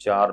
4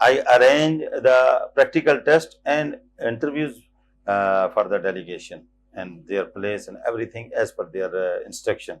I arrange the practical test and interviews for the delegation and their place and everything as per their instruction.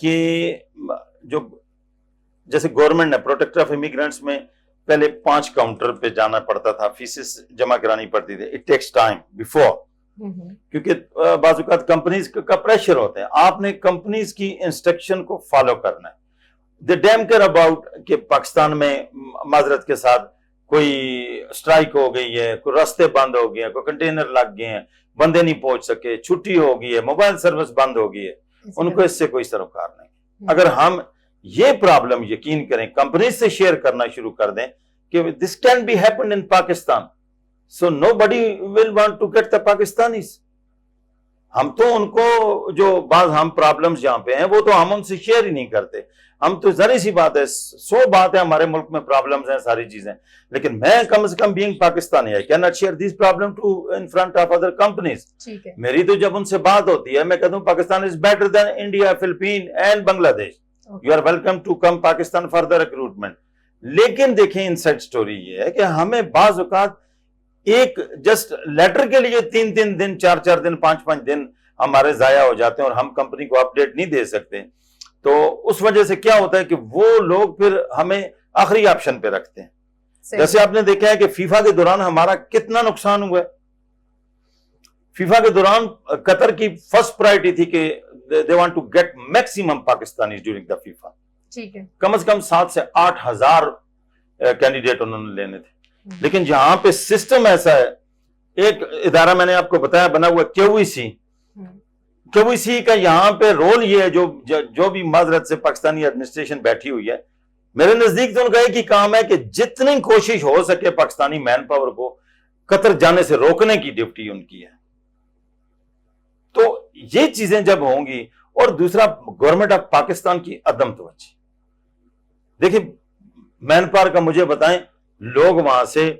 کہ جو جیسے government نے protector of immigrants میں پہلے 5 counter پہ جانا پڑتا تھا, فیسز جمع کرانی پڑتی تھی, اٹ ٹیکس ٹائم بیفور, کیونکہ بعض اوقات کمپنیز کا پریشر ہوتا ہے, آپ نے کمپنیز کی انسٹرکشن کو فالو کرنا ہے. دے ڈیم کیئر اباؤٹ کہ پاکستان میں معذرت کے ساتھ کوئی اسٹرائک ہو گئی ہے, کوئی راستے بند ہو گئے ہیں, کوئی کنٹینر لگ گئے ہیں, بندے نہیں پہنچ سکے, چھٹی ہو گئی ہے, موبائل سروس بند ہو گئی ہے, ان کو اس سے کوئی سروکار نہیں. اگر ہم یہ پرابلم یقین کریں, کمپنیز سے شیئر کرنا شروع کر دیں کہ this can be happen in Pakistan, so nobody will want to get the Pakistanis. ہم تو ان کو جو بعض ہم پرابلمز جہاں پہ ہیں وہ تو ہم ان سے شیئر ہی نہیں کرتے. ہم تو ذری سی بات ہے, 100 بات ہے ہمارے ملک میں پرابلمز ہیں, ساری چیزیں, لیکن میں کم از کم being Pakistani, I can not share these problem to in front of other companies. میری تو جب ان سے بات ہوتی ہے میں کہتا ہوں Pakistan is better than India, Philippines and Bangladesh, you are welcome to come Pakistan for the recruitment. لیکن دیکھیں ان سائڈ سٹوری یہ ہے کہ ہمیں بعض اوقات ایک جسٹ لیٹر کے لیے 3 دن 4 دن 5 دن ہمارے ضائع ہو جاتے ہیں اور ہم کمپنی کو اپڈیٹ نہیں دے سکتے. تو اس وجہ سے کیا ہوتا ہے کہ وہ لوگ پھر ہمیں آخری آپشن پہ رکھتے ہیں. جیسے آپ نے دیکھا ہے کہ فیفا کے دوران ہمارا کتنا نقصان ہوا ہے. فیفا کے دوران قطر کی فرسٹ پرائرٹی تھی کہ they want to get maximum Pakistanis during the FIFA. ٹھیک ہے, کم از کم 7 سے 8 ہزار کینڈیڈیٹ انہوں نے لینے تھے. لیکن جہاں پہ سسٹم ایسا ہے, ایک ادارہ میں نے آپ کو بتایا بنا ہوا QEC کا یہاں پہ رول یہ ہے, جو بھی معذرت سے پاکستانی ایڈمنسٹریشن بیٹھی ہوئی ہے, میرے نزدیک تو ان کا ایک ہی کام ہے کہ جتنی کوشش ہو سکے پاکستانی مین پاور کو قطر جانے سے روکنے کی ڈیوٹی ان کی ہے. تو یہ چیزیں جب ہوں گی, اور دوسرا گورنمنٹ آف پاکستان کی عدم توجہ. دیکھیں مین پاور کا مجھے بتائیں, لوگ وہاں سے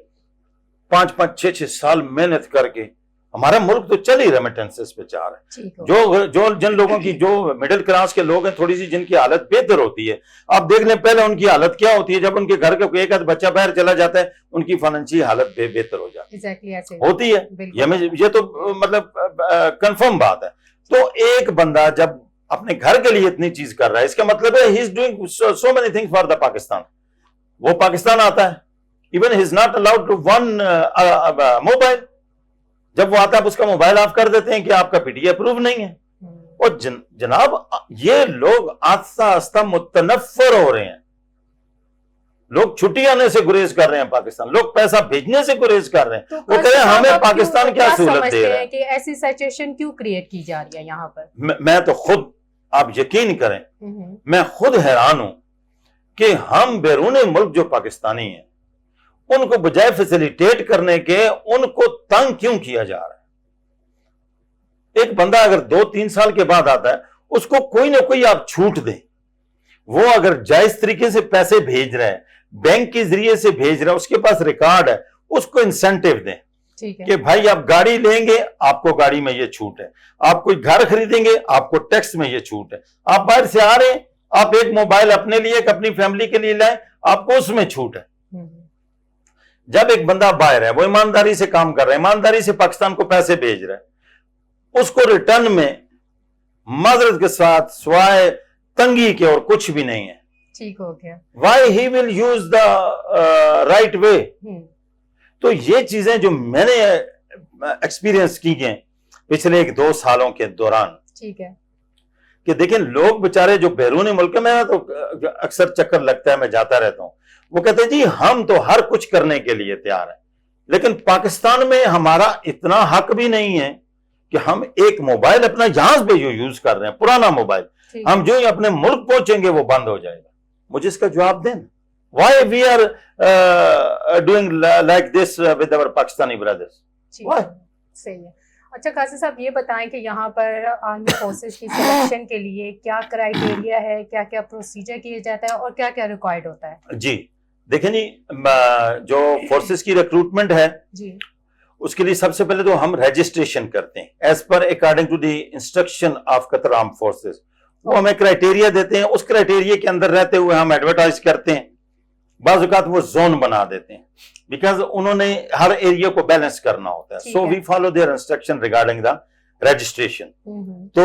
5 6 سال محنت کر کے, ہمارا ملک تو چل ہی ریمیٹنسز پہ چار ہے, جن لوگوں کی جو مڈل کلاس کے لوگ ہیں تھوڑی سی جن کی حالت بہتر ہوتی ہے, آپ دیکھ لیں پہلے ان کی حالت کیا ہوتی ہے جب ان کے گھر کا کوئی ایک آدھ بچہ باہر چلا جاتا ہے, ان کی فائنینشیل حالت بہتر ہو جاتی ہوتی ہے. یہ تو مطلب کنفرم بات ہے. تو ایک بندہ جب اپنے گھر کے لیے اتنی چیز کر رہا ہے, اس کا مطلب ہے he is doing so many things for the Pakistan. وہ پاکستان آتا ہے, even he is not allowed to one mobile. جب وہ آتا ہے اس کا موبائل آف کر دیتے ہیں کہ آپ کا پی ٹی اے اپروو نہیں ہے. اور جناب یہ لوگ آہستہ آہستہ متنفر ہو رہے ہیں. لوگ چھٹی آنے سے گریز کر رہے ہیں پاکستان, لوگ پیسہ بھیجنے سے گریز کر رہے ہیں. وہ کہہ رہے ہیں ہمیں پاکستان کیا سہولت دے رہا ہے, کہ ایسی سچویشن کیوں کریٹ کی جا رہی ہے یہاں پر. میں تو خود, آپ یقین کریں, میں خود حیران ہوں کہ ہم بیرون ملک جو پاکستانی ہیں ان کو بجائے فیسیلیٹیٹ کرنے کے ان کو تنگ کیوں کیا جا رہا ہے. ایک بندہ اگر 2-3 سال کے بعد آتا ہے, اس کو کوئی نہ کوئی آپ چھوٹ دیں. وہ اگر جائز طریقے سے پیسے بھیج رہے ہیں, بینک کے ذریعے سے بھیج رہا ہے, اس کے پاس ریکارڈ ہے, اس کو انسینٹیو دیں کہ بھائی آپ گاڑی لیں گے آپ کو گاڑی میں یہ چھوٹ ہے, آپ کوئی گھر خریدیں گے آپ کو ٹیکس میں یہ چھوٹ ہے, آپ باہر سے آ رہے ہیں آپ ایک موبائل اپنے لیے ایک اپنی فیملی کے لیے لائیں آپ کو اس میں چھوٹ ہے. جب ایک بندہ باہر ہے, وہ ایمانداری سے کام کر رہا ہے, ایمانداری سے پاکستان کو پیسے بھیج رہا ہے, اس کو ریٹرن میں معذرت کے ساتھ سوائے تنگی کے اور کچھ بھی نہیں ہے. ٹھیک ہو گیا. Why he will use the right way. تو یہ چیزیں جو میں نے ایکسپیرینس کی ہیں پچھلے 1-2 سالوں کے دوران, ٹھیک ہے, کہ دیکھیں لوگ بےچارے جو بیرون ملک میں تو اکثر چکر لگتا ہے, میں جاتا رہتا ہوں, وہ کہتے ہیں جی ہم تو ہر کچھ کرنے کے لیے تیار ہیں, لیکن پاکستان میں ہمارا اتنا حق بھی نہیں ہے کہ ہم ایک موبائل اپنا جہاز پہ جو یوز کر رہے ہیں پرانا موبائل, ہم جو ہی اپنے ملک پہنچیں گے وہ بند ہو جائے گا. مجھے اس کا جواب دیں, why we are doing like this with our Pakistani brothers. صحیح ہے. اچھا قاضی صاحب یہ بتائیں کہ یہاں پر آرمی فورسز کی سلیکشن کے لیے کیا کرائیٹیریا ہے, کیا کیا پروسیجر کیا جاتا ہے اور کیا کیا ریکوائرڈ ہوتا ہے؟ جی دیکھیں جی, جو فورسز کی ریکروٹمنٹ ہے جی, اس کے لیے سب سے پہلے تو ہم رجسٹریشن کرتے ہیں as per according to the instruction of Qatar arm forces. وہ ہمیں کرائیٹیریا دیتے ہیں, اس کرائیٹیریا کے اندر رہتے ہوئے ہم ایڈورٹائز کرتے ہیں. بعض اوقات وہ زون بنا دیتے ہیں بیکاز انہوں نے ہر ایریا کو بیلنس کرنا ہوتا ہے. So we follow their instruction regarding the registration. تو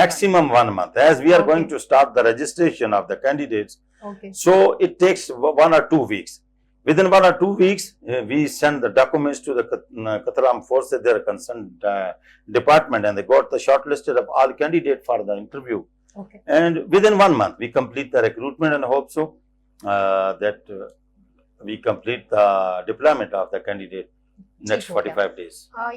maximum 1 month, as we are going to start the registration of the candidates. So it takes 1 or 2 weeks. Within 1 or 2 weeks, we send the documents to the Qatar Armed Forces, their concerned department, and they got the shortlisted of all candidates for the interview. And within 1 month, we complete the recruitment, and hope so that we complete the deployment of the candidate next 45 days.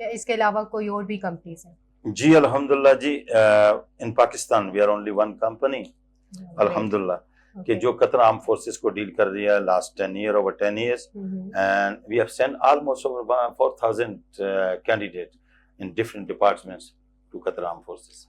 یا اس کے علاوہ کوئی اور بھی companies ہیں؟ جی الحمدللہ جی، in Pakistan we are only one company الحمدللہ کہ جو قطر آرم فورسز کو ڈیل کر رہی ہے last 10 year over 10 years, and we have send almost over 4000 candidate in different departments to Qatar arm forces.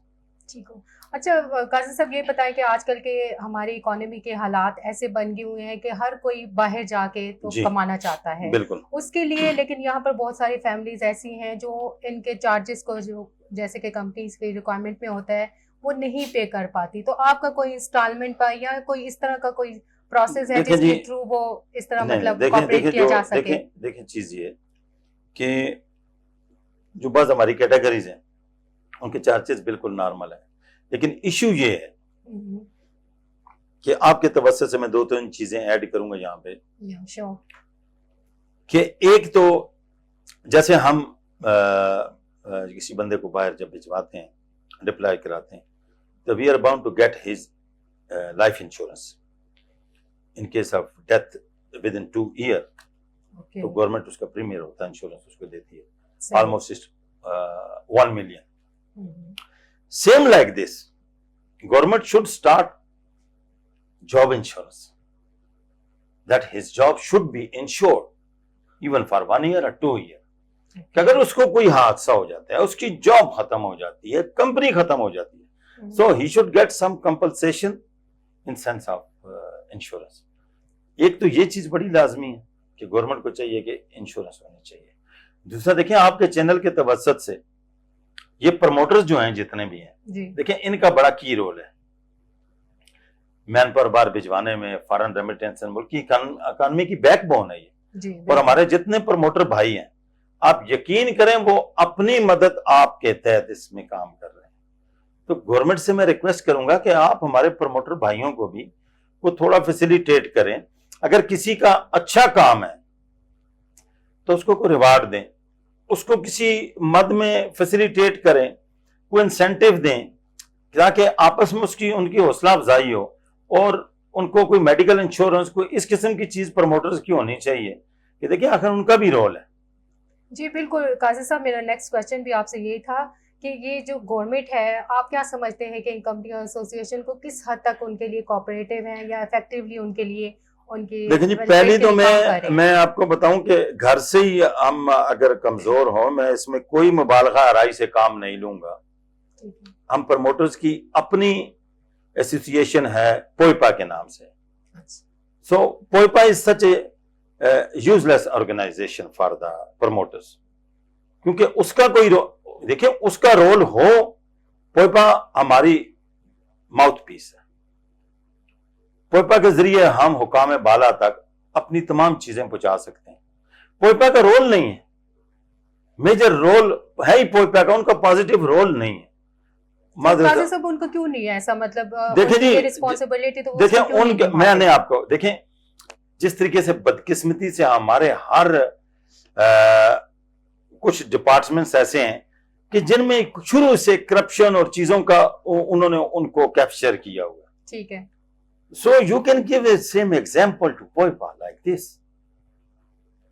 ٹھیک ہو. اچھا قاضی صاحب یہ بتائیں کہ آج کل کے ہماری اکانومی کے حالات ایسے بن گئے ہوئے ہیں کہ ہر کوئی باہر جا کے تو کمانا چاہتا ہے. بالکل. اس کے لیے لیکن یہاں پر بہت ساری فیملیز ایسی ہیں جو ان کے چارجز کو جو جیسے کہ کمپنیز کی ریکوائرمنٹ میں ہوتا ہے وہ نہیں پے کر پاتی. تو آپ کا کوئی انسٹالمنٹ کا یا کوئی اس طرح کا کوئی پروسیس ہے جس کے تھرو وہ اس طرح مطلب کوآپریٹ کیا جا سکے؟ دیکھیں چیز یہ کہ جو بعض ہماری کیٹیگریز ہیں ان کے چارجز بالکل نارمل ہیں، لیکن ایشو یہ ہے کہ آپ کے توسط سے میں 2-3 چیزیں ایڈ کروں گا یہاں پہ کہ ایک تو جیسے ہم کسی بندے کو باہر جب بھجواتے ہیں ڈپلائی کراتے ہیں تو we are bound to get his life insurance in case of death within 2 year. تو گورنمنٹ اس کا پریمیئر ہوتا ہے، انشورنس اس کو دیتی ہے almost 1 million. Same like this, government should start job insurance, that his job should be insured even for 1 year or 2 year. کہ اگر اس کو کوئی حادثہ ہو جاتا ہے، اس کی جاب ختم ہو جاتی ہے، کمپنی ختم ہو جاتی ہے، so he should get some compensation in sense of insurance. ایک تو یہ چیز بڑی لازمی ہے کہ گورنمنٹ کو چاہیے کہ انشورنس ہونی چاہیے. دوسرا دیکھیں آپ کے چینل کے توسط سے یہ پروموٹرز جو ہیں جتنے بھی ہیں دیکھیں ان کا بڑا کی رول ہے مین پاور باہر بھجوانے میں، فارن ریمیٹنس، ملک کی اکانومی کی بیک بون ہے یہ. اور ہمارے جتنے پروموٹر بھائی ہیں آپ یقین کریں وہ اپنی مدد آپ کے تحت اس میں کام کر رہے ہیں. تو گورنمنٹ سے میں ریکویسٹ کروں گا کہ آپ ہمارے پروموٹر بھائیوں کو بھی وہ تھوڑا فیسیلیٹیٹ کریں. اگر کسی کا اچھا کام ہے تو اس کو کوئی ریوارڈ دیں، اس کو کسی مد میں فیسیلیٹیٹ کریں، کوئی انسینٹیو دیں تاکہ آپس میں اس کی ان کی حوصلہ افزائی ہو، اور ان کو کوئی میڈیکل انشورنس کوئی اس قسم کی چیز پروموٹرز کی ہونی چاہیے کہ دیکھیں آخر ان کا بھی رول ہے. جی بالکل قاضی صاحب، میرا نیکسٹ کویسچن بھی آپ سے یہی تھا کہ یہ جو گورنمنٹ ہے آپ کیا سمجھتے ہیں کہ ان کمپنیوں ایسوسیشن کو کس حد تک ان کے لیے کوآپریٹیو ہیں یا افیکٹولی ان کے لیے ان کی؟ لیکن جی پہلی تو میں آپ کو بتاؤں کہ گھر سے ہی ہم اگر کمزور ہوں، میں اس میں کوئی مبالغہ آرائی سے کام نہیں لوں گا. ہم پروموٹرز کی اپنی ایسوسیشن ہے پوئپا کے نام سے. So POEPA is such a useless organisation for the promoters, کیونکہ اس کا کوئی دیکھیں اس کا رول ہو، پوئپا ہماری ماؤتھ پیس ہے. پوئپا کے ذریعے ہم حکام بالا تک اپنی تمام چیزیں پہنچا سکتے ہیں. پوئپا کا رول نہیں ہے، میجر رول ہے ہی پوئپا کا، ان کا پازیٹیو رول نہیں ہے. سب ان کو کیوں نہیں ہے ایسا؟ مطلب دیکھیں جی رسپانسبلٹی تو دیکھیں میں نے آپ کو دیکھیں جس طریقے سے بدقسمتی سے ہمارے ہر کچھ ڈپارٹمنٹس ایسے ہیں کہ جن میں شروع سے کرپشن اور چیزوں کا انہوں نے ان کو کیپچر کیا ہوا. ٹھیک ہے. So you can give a same example to POIPA like this.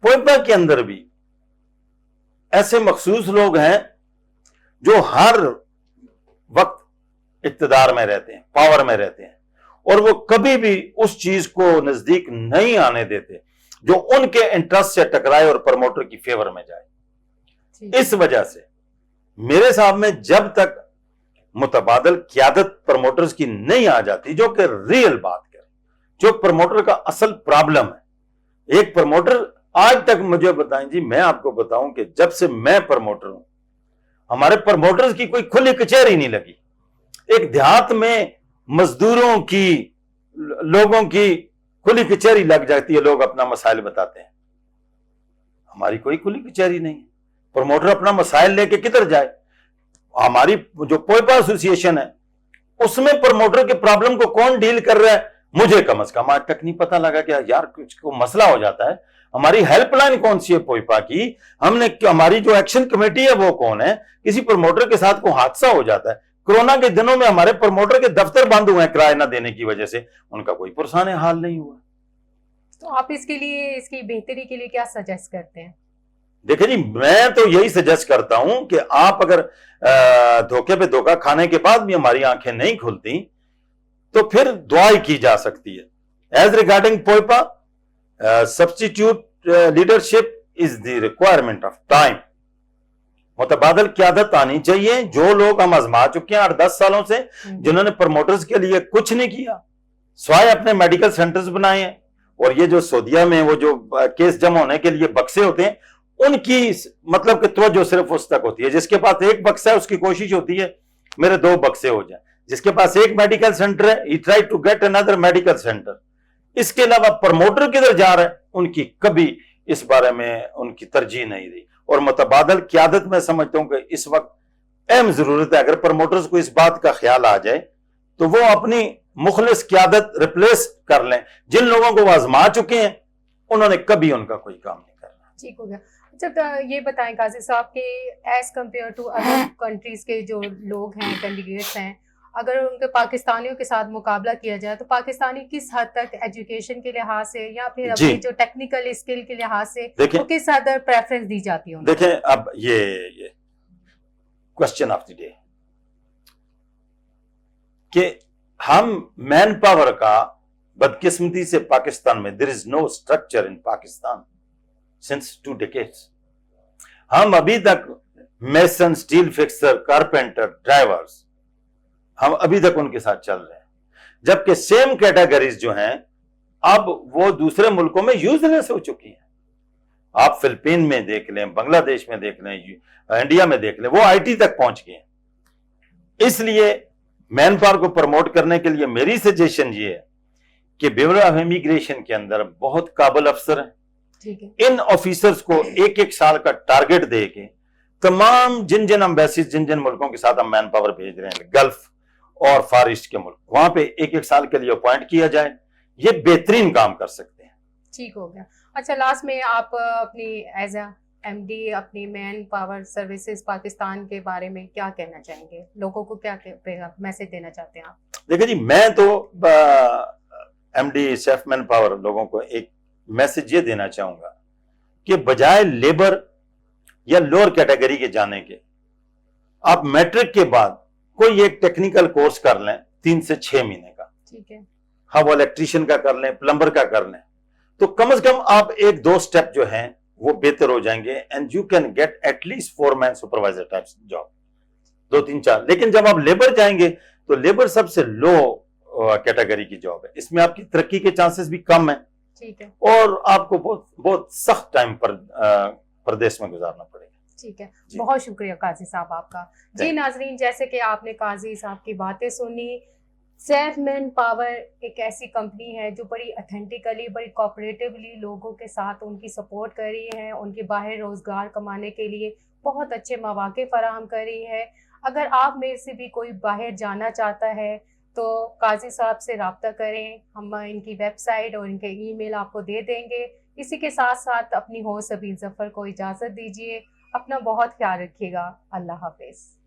POIPA کے اندر بھی ایسے مخصوص لوگ ہیں جو ہر وقت اقتدار میں رہتے ہیں، پاور میں رہتے ہیں، اور وہ کبھی بھی اس چیز کو نزدیک نہیں آنے دیتے جو ان کے انٹرسٹ سے ٹکرائے اور پروموٹر کی فیور میں جائے. اس وجہ سے میرے صاحب میں جب تک متبادل قیادت پروموٹرز کی نہیں آ جاتی، جو کہ ریئل بات کرے، جو پروموٹر کا اصل پرابلم ہے. ایک پروموٹر آج تک مجھے بتائیں جی، میں آپ کو بتاؤں کہ جب سے میں پروموٹر ہوں ہمارے پروموٹرز کی کوئی کھلی کچہری نہیں لگی. ایک دیہات میں مزدوروں کی لوگوں کی کھلی کچہری لگ جاتی ہے، لوگ اپنا مسائل بتاتے ہیں. ہماری کوئی کھلی کچہری نہیں ہے. پروموٹر اپنا مسائل لے کے کدھر جائے؟ ہماری جو پوئپا ایسوسیشن ہے اس میں پروموٹر کے پرابلم کو کون ڈیل کر رہا ہے مجھے کم از کم آج تک نہیں پتا لگا کہ یار کچھ کو مسئلہ ہو جاتا ہے ہماری ہیلپ لائن کون سی ہے پوئپا کی، ہماری جو ایکشن کمیٹی ہے وہ کون ہے. کسی پروموٹر کے ساتھ کوئی حادثہ ہو جاتا ہے، کورونا کے دنوں میں ہمارے پروموٹر کے دفتر بند ہوئے ہیں کرایہ نہ دینے کی وجہ سے، ان کا کوئی پرسان حال نہیں ہوا. تو آپ اس کے لیے اس کی بہتری کے لیے کیا سجیسٹ کرتے ہیں؟ دیکھیں جی میں تو یہی سجیسٹ کرتا ہوں کہ آپ اگر دھوکے پہ دھوکا کھانے کے بعد بھی ہماری آنکھیں نہیں کھلتی تو پھر دعا ہی کی جا سکتی ہے. As regarding POEPA, substitute leadership is the requirement of time. متبادل قیادت آنی چاہیے. جو لوگ ہم آزما چکے ہیں 8-10 سالوں سے, جنہوں نے پروموٹرز کے لیے کچھ نہیں کیا سوائے اپنے میڈیکل سینٹرز بنائے ہیں, اور یہ جو سعودیہ میں وہ جو کیس جمع ہونے کے لیے بکسے ہوتے ہیں, ان کی مطلب کہ توجہ صرف اس تک ہوتی ہے. جس کے پاس ایک بکسا ہے اس کی کوشش ہوتی ہے میرے 2 بکسے ہو جائیں. جس کے پاس ایک میڈیکل سینٹر ہے he tried to get another medical centre. اس کے علاوہ پروموٹر کدھر جا رہا ہے ان کی کبھی اس بارے میں ان کی ترجیح نہیں دی. اور متبادل قیادت میں سمجھتا ہوں کہ اس وقت اہم ضرورت ہے. اگر پروموٹرز کو اس بات کا خیال آ جائے تو وہ اپنی مخلص قیادت ریپلیس کر لیں. جن لوگوں کو وہ آزما چکے ہیں انہوں نے کبھی ان کا کوئی کام نہیں کرنا. ٹھیک ہو گیا. اچھا یہ بتائیں قاضی صاحب کہ as compare to other countries کے جو لوگ ہیں کینڈیڈیٹس ہیں, اگر ان کے پاکستانیوں کے ساتھ مقابلہ کیا جائے تو پاکستانی کس حد تک ایجوکیشن کے لحاظ سے یا پھر اپنی جو ٹیکنیکل اسکل کے لحاظ سے وہ کس حد تک پریفرنس دی جاتی ہے؟ دیکھیں اب یہ کوشچن آف دی ڈے کہ ہم مین پاور کا بدقسمتی سے پاکستان میں there is no structure in Pakistan since 2 decades. ہم ابھی تک Mason, steel fixer, carpenter, drivers, ہم ابھی تک ان کے ساتھ چل رہے ہیں. جبکہ سیم کیٹیگریز جو ہیں اب وہ دوسرے ملکوں میں یوز لیس ہو چکی ہیں. آپ فلپین میں دیکھ لیں, بنگلہ دیش میں دیکھ لیں, انڈیا میں دیکھ لیں, وہ آئی ٹی تک پہنچ گئے ہیں. اس لیے مین پاور کو پروموٹ کرنے کے لیے میری سجیشن یہ ہے کہ بیورو آف امیگریشن کے اندر بہت قابل افسر ہیں. ان آفیسرز کو 1-1 سال کا ٹارگٹ دے کے تمام جن امبیسیز جن ملکوں کے ساتھ ہم مین پاور بھیج رہے ہیں, گلف اور فار ایسٹ کے ملک, وہاں پہ 1-1 سال کے لیے اپوائنٹ کیا جائے. یہ بہترین کام کر سکتے ہیں. ٹھیک ہو گیا. اچھا لاسٹ میں آپ اپنی ایز اے ایم ڈی اپنی مین پاور سروسز پاکستان کے بارے میں کیا کہنا چاہیں گے؟ لوگوں کو کیا میسج دینا چاہتے ہیں آپ؟ دیکھیں جی میں تو M D safe man power لوگوں کو ایک میسج یہ دینا چاہوں گا کہ بجائے لیبر یا لوور کیٹیگری کے جانے کے, آپ میٹرک کے بعد کوئی ایک ٹیکنیکل کورس کر لیں 3 سے 6 مہینے کا. ٹھیک ہے. ہاں وہ الیکٹریشین کا کر لیں, پلمبر کا کر لیں, تو کم از کم آپ 1-2 سٹیپ جو ہیں وہ بہتر ہو جائیں گے. And you can get at least 4 main supervisor types job, 2-3-4. لیکن جب آپ لیبر جائیں گے تو لیبر سب سے لو کیٹیگری کی جاب ہے. اس میں آپ کی ترقی کے چانسز بھی کم ہیں. ٹھیک ہے. اور آپ کو بہت سخت ٹائم پر پردیش میں گزارنا پڑے گا. ٹھیک ہے. بہت شکریہ قاضی صاحب آپ کا. جی ناظرین, جیسے کہ آپ نے قاضی صاحب کی باتیں سنی, سیف مین پاور ایک ایسی کمپنی ہے جو بڑی اتھینٹیکلی, بڑی کوآپریٹیولی لوگوں کے ساتھ ان کی سپورٹ کر رہی ہے, ان کے باہر روزگار کمانے کے لیے بہت اچھے مواقع فراہم کر رہی ہے. اگر آپ میں سے بھی کوئی باہر جانا چاہتا ہے تو قاضی صاحب سے رابطہ کریں. ہم ان کی ویب سائٹ اور ان کے ای میل آپ کو دے دیں گے. اسی کے ساتھ ساتھ اپنی ہوسٹ سبین ظفر کو اجازت دیجیے. اپنا بہت خیال رکھیے گا. اللہ حافظ.